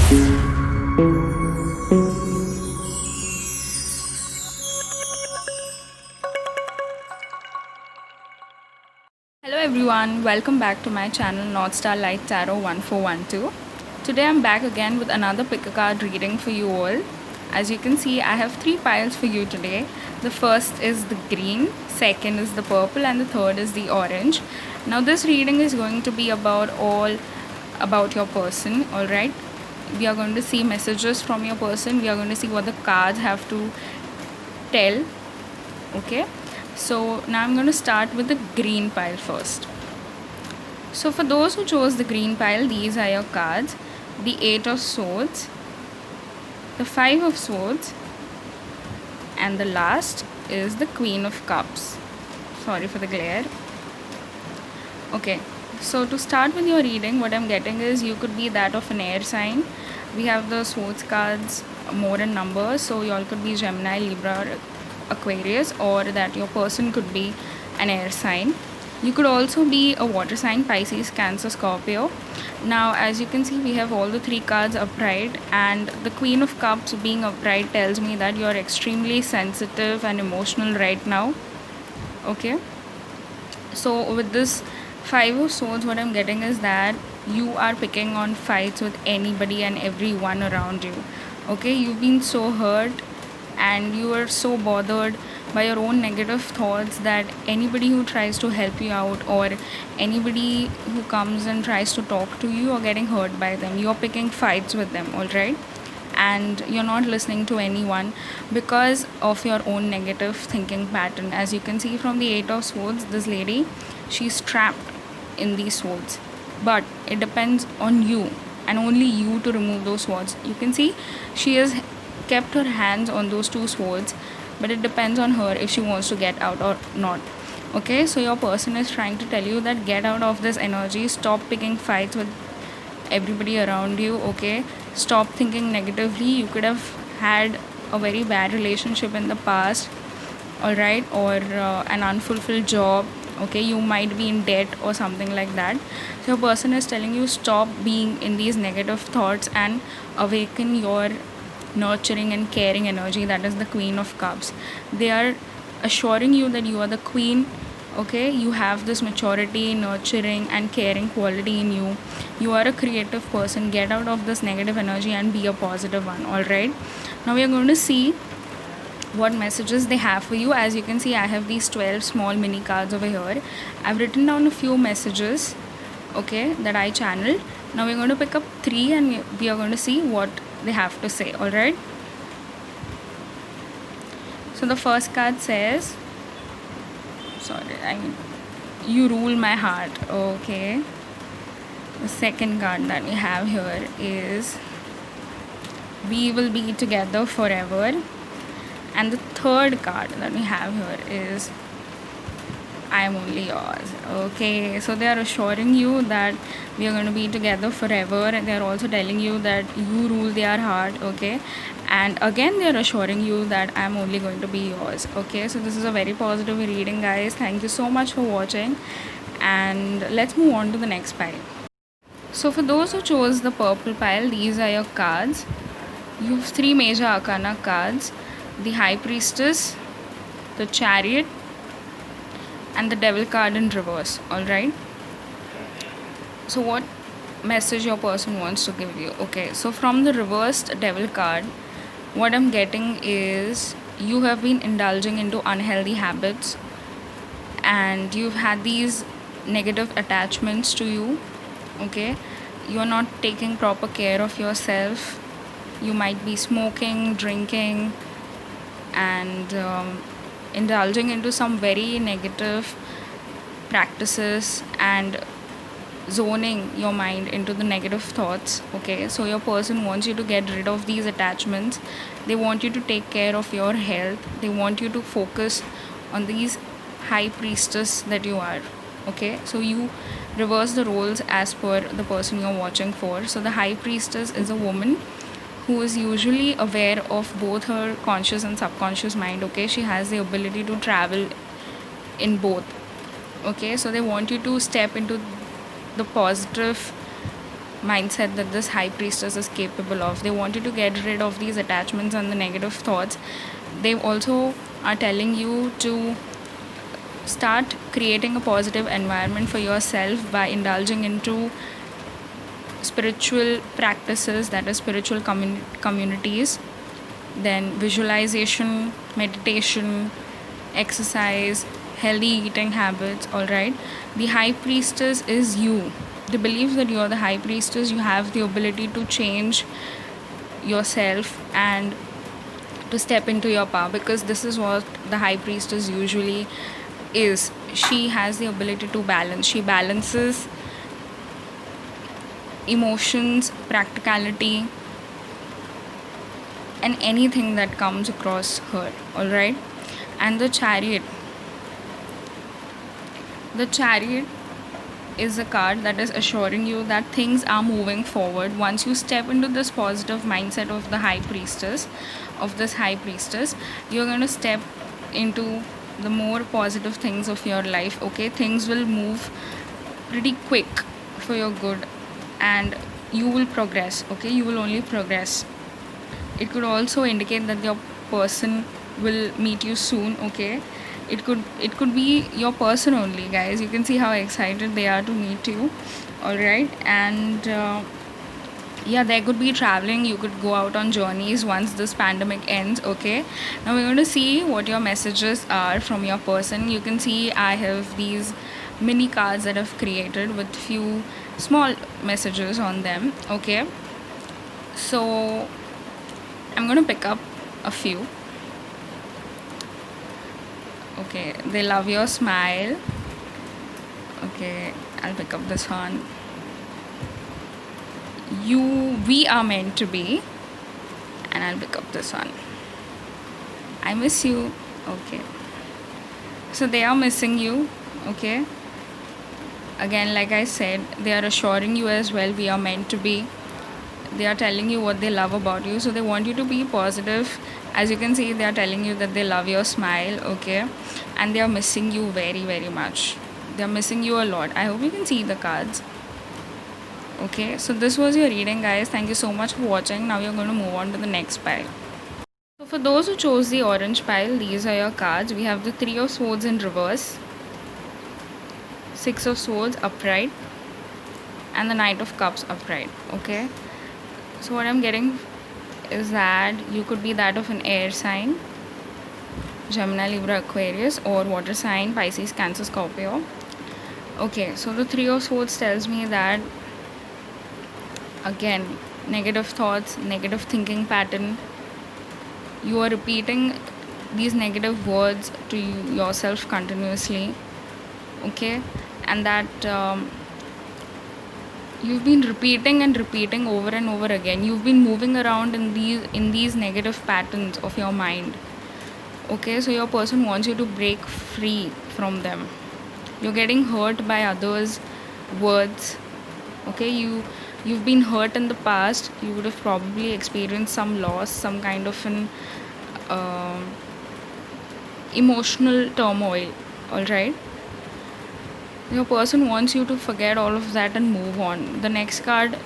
Hello everyone, welcome back to my channel North Star Light Tarot 1412. Today I'm back again with another pick a card reading for you all. As you can see, I have three piles for you today. The first is the green, second is the purple, and the third is the orange. Now this reading is going to be all about your person, alright? We are going to see messages from your person. We are going to see what the cards have to tell, okay? So now I'm going to start with the green pile first. So for those who chose the green pile, these are your cards. The 8 of Swords, the 5 of Swords, and the last is the Queen of Cups. Sorry for the glare. Okay, so to start with your reading, what I'm getting is you could be that of an air sign. We have the Swords cards more in numbers, so you all could be Gemini, Libra, or Aquarius, or that your person could be an air sign. You could also be a water sign, Pisces, Cancer, Scorpio. Now as you can see, we have all the three cards upright, and the Queen of Cups being upright tells me that you're extremely sensitive and emotional right now, okay? So with this 5 of Swords, what I'm getting is that you are picking on fights with anybody and everyone around you, okay? You've been so hurt and you are so bothered by your own negative thoughts that anybody who tries to help you out or anybody who comes and tries to talk to you are getting hurt by them. You're picking fights with them, alright? And you're not listening to anyone because of your own negative thinking pattern. As you can see from the 8 of Swords, this lady, she's trapped in these swords, but it depends on you and only you to remove those swords. You can see she has kept her hands on those two swords, but it depends on her if she wants to get out or not, okay? So your person is trying to tell you that get out of this energy, stop picking fights with everybody around you, okay? Stop thinking negatively. You could have had a very bad relationship in the past, alright, or an unfulfilled job, okay? You might be in debt or something like that. So your person is telling you stop being in these negative thoughts and awaken your nurturing and caring energy, that is the Queen of Cups. They are assuring you that you are the queen, okay? You have this maturity, nurturing and caring quality in you. You are a creative person. Get out of this negative energy and be a positive one, alright? Now we are going to see what messages they have for you. As you can see, I have these 12 small mini cards over here. I've written down a few messages, okay, that I channeled. Now we're going to pick up 3 and we are going to see what they have to say, alright? So the first card says, you rule my heart, okay? The second card that we have here is we will be together forever, and the third card that we have here is I am only yours, okay? So they are assuring you that we are going to be together forever, and they are also telling you that you rule their heart, okay? And again they are assuring you that I am only going to be yours, okay? So this is a very positive reading, guys. Thank you so much for watching, and let's move on to the next pile. So for those who chose the purple pile, these are your cards. You have 3 major arcana cards: the High Priestess, the Chariot, and the Devil card in reverse, alright? So what message your person wants to give you, okay? So from the reversed Devil card, what I'm getting is you have been indulging into unhealthy habits and you've had these negative attachments to you, okay? You're not taking proper care of yourself. You might be smoking, drinking, and indulging into some very negative practices and zoning your mind into the negative thoughts, okay? So your person wants you to get rid of these attachments. They want you to take care of your health. They want you to focus on these high priestess that you are, okay? So you reverse the roles as per the person you're watching for. So the high priestess is a woman who is usually aware of both her conscious and subconscious mind, okay? She has the ability to travel in both, okay? So they want you to step into the positive mindset that this high priestess is capable of. They want you to get rid of these attachments and the negative thoughts. They also are telling you to start creating a positive environment for yourself by indulging into spiritual practices, that is spiritual communities, then visualization, meditation, exercise, healthy eating habits. All right, the high priestess is you. They believe that you are the high priestess. You have the ability to change yourself and to step into your power, because this is what the high priestess usually is. She has the ability to balance. She balances emotions, practicality, and anything that comes across her. All right, and the chariot is a card that is assuring you that things are moving forward once you step into this positive mindset of the high priestess, you're going to step into the more positive things of your life. Okay, things will move pretty quick for your good, and you will progress. Okay, you will only progress. It could also indicate that your person will meet you soon. Okay, it could be your person only, guys. You can see how excited they are to meet you. All right, and yeah, there could be traveling. You could go out on journeys once this pandemic ends. Okay, now we're going to see what your messages are from your person. You can see I have these mini cards that I've created with few small messages on them. Okay, so I'm going to pick up a few. Okay, they love your smile. Okay, I'll pick up this one. We are meant to be. And I'll pick up this one. I miss you. Okay, so they are missing you. Okay, again, like I said, they are assuring you as well, we are meant to be. They are telling you what they love about you, so they want you to be positive. As you can see, they are telling you that they love your smile. Okay, and they are missing you very, very much. They are missing you a lot. I hope you can see the cards. Okay, so this was your reading, guys. Thank you so much for watching. Now you're going to move on to the next pile. So for those who chose the orange pile, these are your cards. We have the Three of Swords in reverse, Six of Swords upright, and the Knight of Cups upright. Okay, so what I'm getting is that you could be that of an air sign, Gemini, Libra, Aquarius, or water sign, Pisces, Cancer, Scorpio. Okay, so the Three of Swords tells me that, again, negative thoughts, negative thinking pattern. You are repeating these negative words to yourself continuously. Okay, and that you've been repeating and repeating over and over again. You've been moving around in these negative patterns of your mind. Okay, so your person wants you to break free from them. You're getting hurt by others' words. Okay, you've been hurt in the past. You would have probably experienced some loss, some kind of an emotional turmoil. All right, your person wants you to forget all of that and move on. The next card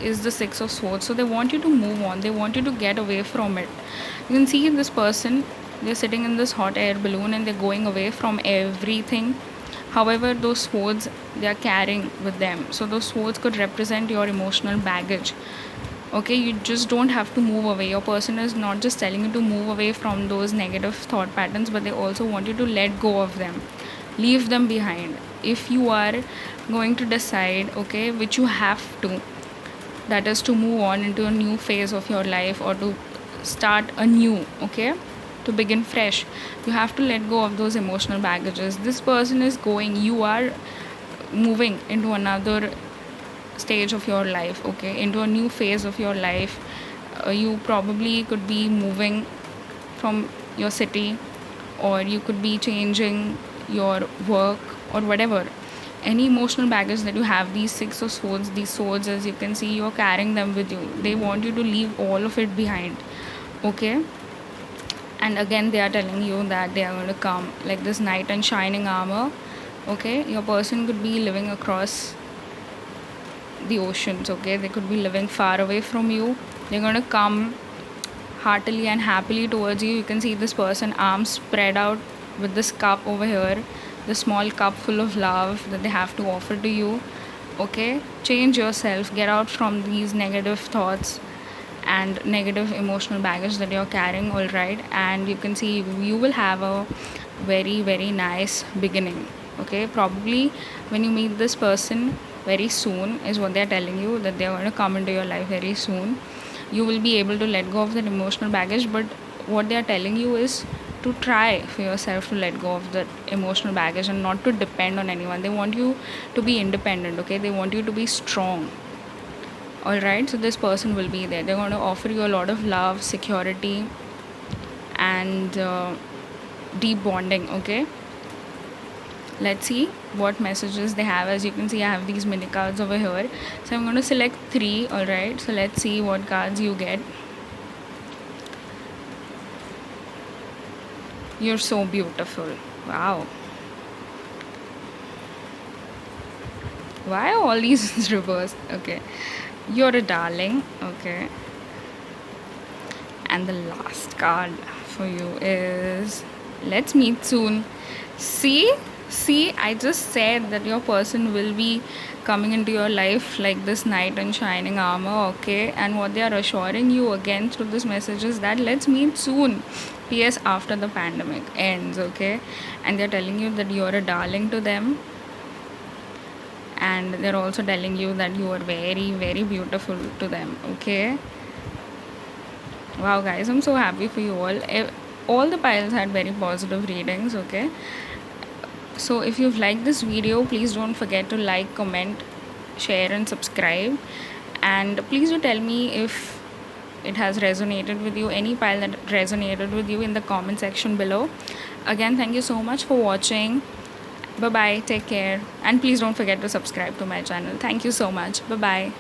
is the Six of Swords, so they want you to move on. They want you to get away from it. You can see this person, they're sitting in this hot air balloon and they're going away from everything. However, those swords they are carrying with them, so those swords could represent your emotional baggage. Okay, you just don't have to move away. Your person is not just telling you to move away from those negative thought patterns, but they also want you to let go of them, leave them behind. If you are going to decide, okay, which you have to, that is to move on into a new phase of your life or to start anew. Okay, to begin fresh, you have to let go of those emotional baggages. This person is going, you are moving into another stage of your life. Okay, into a new phase of your life. You probably could be moving from your city, or you could be changing your work or whatever. Any emotional baggage that you have, these Six of Swords, these swords, as you can see, you're carrying them with you. They want you to leave all of it behind. Okay, and again they are telling you that they are going to come like this knight in shining armor. Okay, your person could be living across the oceans, okay? They could be living far away from you. They're going to come heartily and happily towards you. You can see this person, arms spread out with this cup over here, the small cup full of love that they have to offer to you, okay? Change yourself, get out from these negative thoughts and negative emotional baggage that you're carrying, all right? And you can see you will have a very nice beginning, okay? Probably when you meet this person very soon is what they're telling you, that they're going to come into your life very soon. You will be able to let go of that emotional baggage, but what they are telling you is to try for yourself to let go of that emotional baggage and not to depend on anyone. They want you to be independent, okay? They want you to be strong, all right? So this person will be there. They're going to offer you a lot of love, security, and deep bonding, okay? Let's see what messages they have. As you can see, I have these mini cards over here, so I'm going to select 3, all right? So let's see what cards you get. You're so beautiful. Wow. Why are all these reversed? Okay. You're a darling. Okay. And the last card for you is let's meet soon. See, I just said that your person will be coming into your life like this knight in shining armor, okay? And what they are assuring you again through this message is that let's meet soon. P.S. after the pandemic ends, okay? And they're telling you that you're a darling to them. And they're also telling you that you are very beautiful to them, okay? Wow, guys, I'm so happy for you all. All the piles had very positive readings, okay? So if you've liked this video, please don't forget to like, comment, share and subscribe. And please do tell me if it has resonated with you, any pile that resonated with you in the comment section below. Again, thank you so much for watching. Bye bye, take care, and please don't forget to subscribe to my channel. Thank you so much. Bye bye.